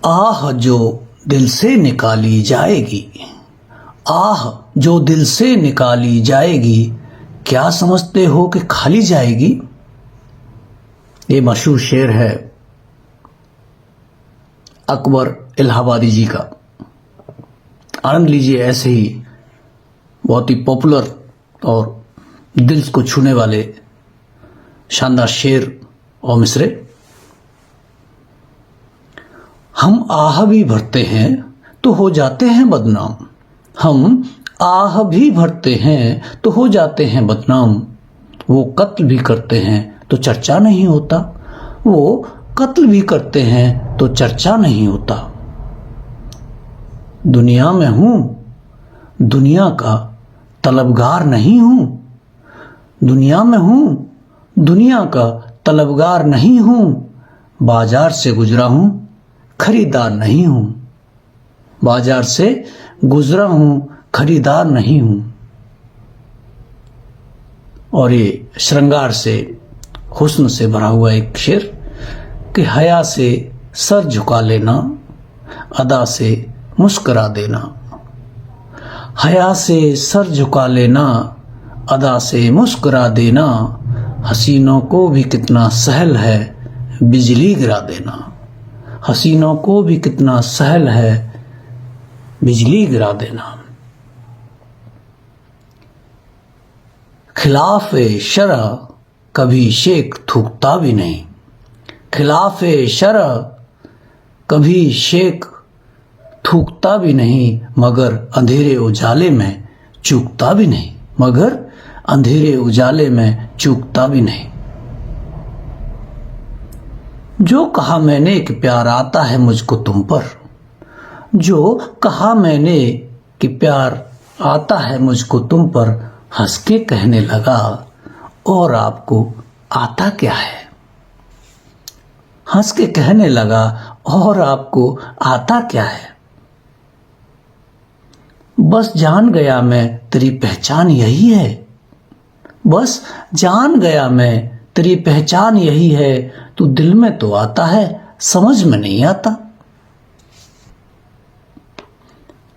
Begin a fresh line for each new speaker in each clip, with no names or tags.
आह जो दिल से निकाली जाएगी, आह जो दिल से निकाली जाएगी, क्या समझते हो कि खाली जाएगी। ये मशहूर शेर है अकबर इलाहाबादी जी का। आनंद लीजिए ऐसे ही बहुत ही पॉपुलर और दिल को छूने वाले शानदार शेर और मिसरे। हम आह भी भरते हैं तो हो जाते हैं बदनाम, हम आह भी भरते हैं तो हो जाते हैं बदनाम। वो कत्ल भी करते हैं तो चर्चा नहीं होता, वो कत्ल भी करते हैं तो चर्चा नहीं होता। दुनिया में हूं, दुनिया का तलबगार नहीं हूं, दुनिया में हूं, दुनिया का तलबगार नहीं हूं। बाजार से गुजरा हूं, खरीदार नहीं हूं, बाजार से गुजरा हूं, खरीदार नहीं हूं। और ये श्रृंगार से, हुस्न से भरा हुआ एक शेर कि हया से सर झुका लेना, अदा से मुस्कुरा देना। हया से सर झुका लेना, अदा से मुस्कुरा देना। हसीनों को भी कितना सहल है बिजली गिरा देना, हसीनों को भी कितना सहल है बिजली गिरा देना। खिलाफे शरअ कभी शेख थूकता भी नहीं, खिलाफे शरअ कभी शेख थूकता भी नहीं। मगर अंधेरे उजाले में चूकता भी नहीं, मगर अंधेरे उजाले में चूकता भी नहीं। जो कहा मैंने कि प्यार आता है मुझको तुम पर, जो कहा मैंने कि प्यार आता है मुझको तुम पर। हंस के कहने लगा और आपको आता क्या है, हंस के कहने लगा और आपको आता क्या है। बस जान गया मैं तेरी पहचान यही है, बस जान गया मैं तेरी पहचान यही है। तू दिल में तो आता है समझ में नहीं आता।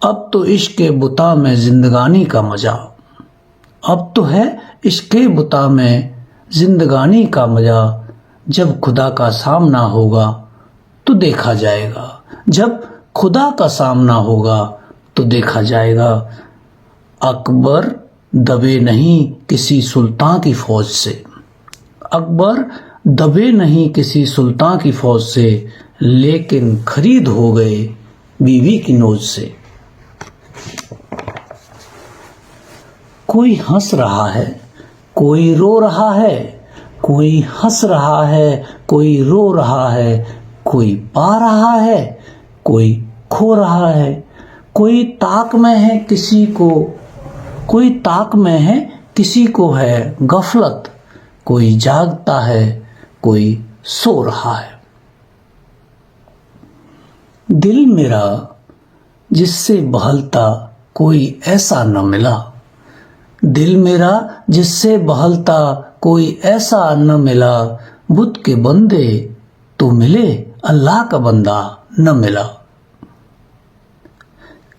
अब तो इश्क के बुता में जिंदगानी का मजा, अब तो है इश्क के बुता में जिंदगानी का मजा। जब खुदा का सामना होगा तो देखा जाएगा, जब खुदा का सामना होगा तो देखा जाएगा। अकबर दबे नहीं किसी सुल्तान की फौज से, अकबर दबे नहीं किसी सुल्तान की फौज से। लेकिन खरीद हो गए बीवी की नोज से। कोई हंस रहा है कोई रो रहा है, कोई हंस रहा है कोई रो रहा है। कोई पा रहा है कोई खो रहा है। कोई ताक में है किसी को, कोई ताक में है किसी को है गफलत। कोई जागता है कोई सो रहा है। दिल मेरा जिससे बहलता कोई ऐसा न मिला, दिल मेरा जिससे बहलता कोई ऐसा न मिला। बुत के बंदे तो मिले अल्लाह का बंदा न मिला।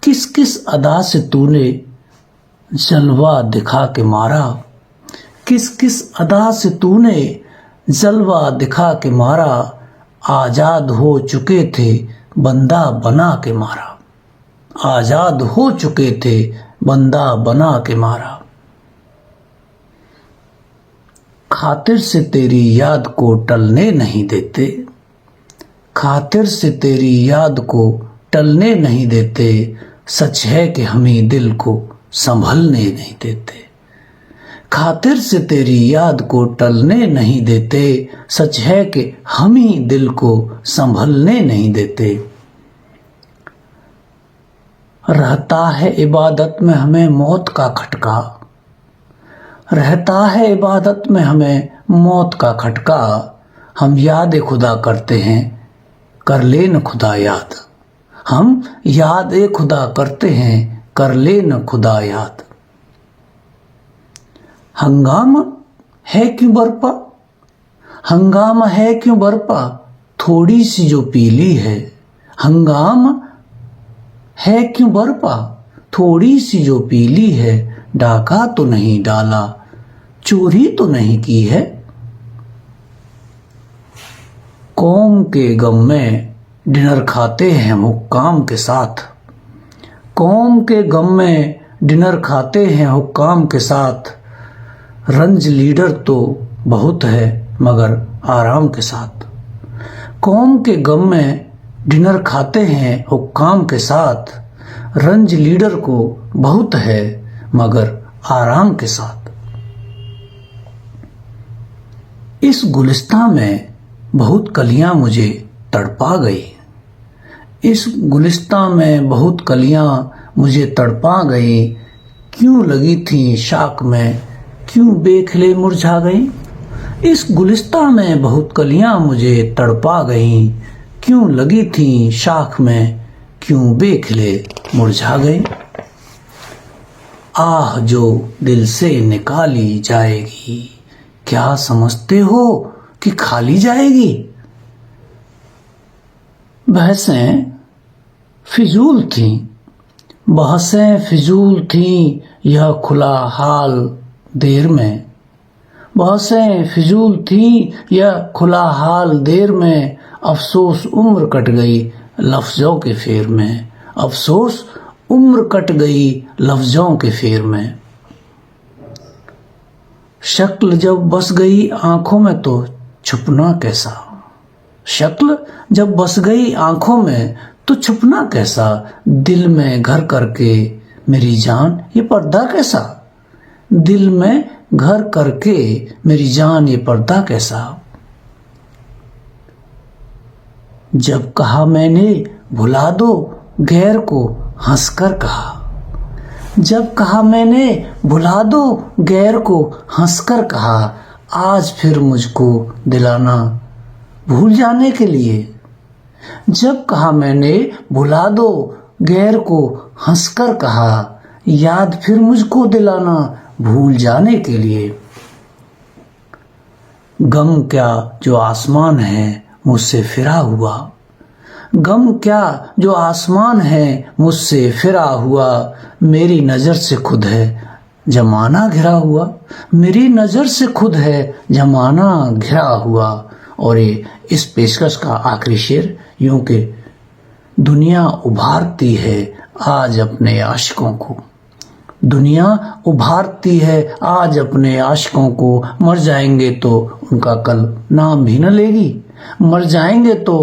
किस किस अदा से तूने जलवा दिखा के मारा, किस किस अदा से तूने जलवा दिखा के मारा। आजाद हो चुके थे बंदा बना के मारा, आजाद हो चुके थे बंदा बना के मारा। खातिर से तेरी याद को टलने नहीं देते, खातिर से तेरी याद को टलने नहीं देते। सच है कि हमें दिल को संभलने नहीं देते, खातिर से तेरी याद को टलने नहीं देते। सच है कि हम ही दिल को संभलने नहीं देते। रहता है इबादत में हमें मौत का खटका, रहता है इबादत में हमें मौत का खटका। हम याद खुदा करते हैं कर ले न खुदा याद, हम याद खुदा करते हैं कर ले न खुदा याद। हंगामा है क्यों बरपा, हंगामा है क्यों बरपा। थोड़ी सी जो पीली है हंगामा है क्यों बरपा, थोड़ी सी जो पीली है, डाका तो नहीं डाला, चोरी तो नहीं की है। कौम के गम में डिनर खाते हैं हुक्काम के साथ, कौम के गम में डिनर खाते हैं हुक्काम के साथ। रंज लीडर तो बहुत है मगर आराम के साथ, कौम के गम में डिनर खाते हैं हुक्काम के साथ। रंज लीडर को बहुत है मगर आराम के साथ। इस गुलिस्तां में बहुत कलियां मुझे तड़पा गई, इस गुलिस्तां में बहुत कलियां मुझे तड़पा गई। क्यों लगी थी शाख में, क्यों बेखले मुरझा गई। इस गुलिस्तां में बहुत कलियां मुझे तड़पा गई, क्यों लगी थी शाख में, क्यों बेखले मुरझा गई। आह जो दिल से निकाली जाएगी, क्या समझते हो कि खाली जाएगी। बहसें फिजूल थी, बहसें फिजूल थी, यह खुला हाल देर में। बहसें फिजूल थी, यह खुला हाल देर में। अफसोस उम्र कट गई लफ्जों के फेर में, अफसोस उम्र कट गई लफ्जों के फेर में। शक्ल जब बस गई आंखों में तो छुपना कैसा, शक्ल जब बस गई आंखों में तो छुपना कैसा। दिल में घर करके मेरी जान ये पर्दा कैसा, दिल में घर करके मेरी जान ये पर्दा कैसा। जब कहा मैंने भुला दो गैर को हंसकर कहा, जब कहा मैंने भुला दो गैर को हंसकर कहा। आज फिर मुझको दिलाना भूल जाने के लिए, जब कहा मैंने भुला दो गैर को हंसकर कहा। याद फिर मुझको दिलाना भूल जाने के लिए। गम क्या जो आसमान है मुझसे फिरा हुआ, गम क्या जो आसमान है मुझसे फिरा हुआ। मेरी नज़र से खुद है जमाना घिरा हुआ, मेरी नज़र से खुद है जमाना घिरा हुआ। और ये इस पेशकश का आखिरी शेर यूं कि दुनिया उभारती है आज अपने आशिकों को, दुनिया उभारती है आज अपने आशिकों को। मर जाएंगे तो उनका कल नाम भी न लेगी, मर जाएंगे तो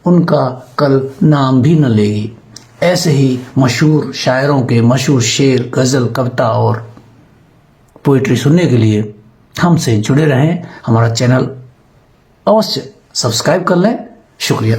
उनका कल नाम भी न लेगी। ऐसे ही मशहूर शायरों के मशहूर शेर, गज़ल, कविता और पोइट्री सुनने के लिए हमसे जुड़े रहें। हमारा चैनल अवश्य सब्सक्राइब कर लें। शुक्रिया।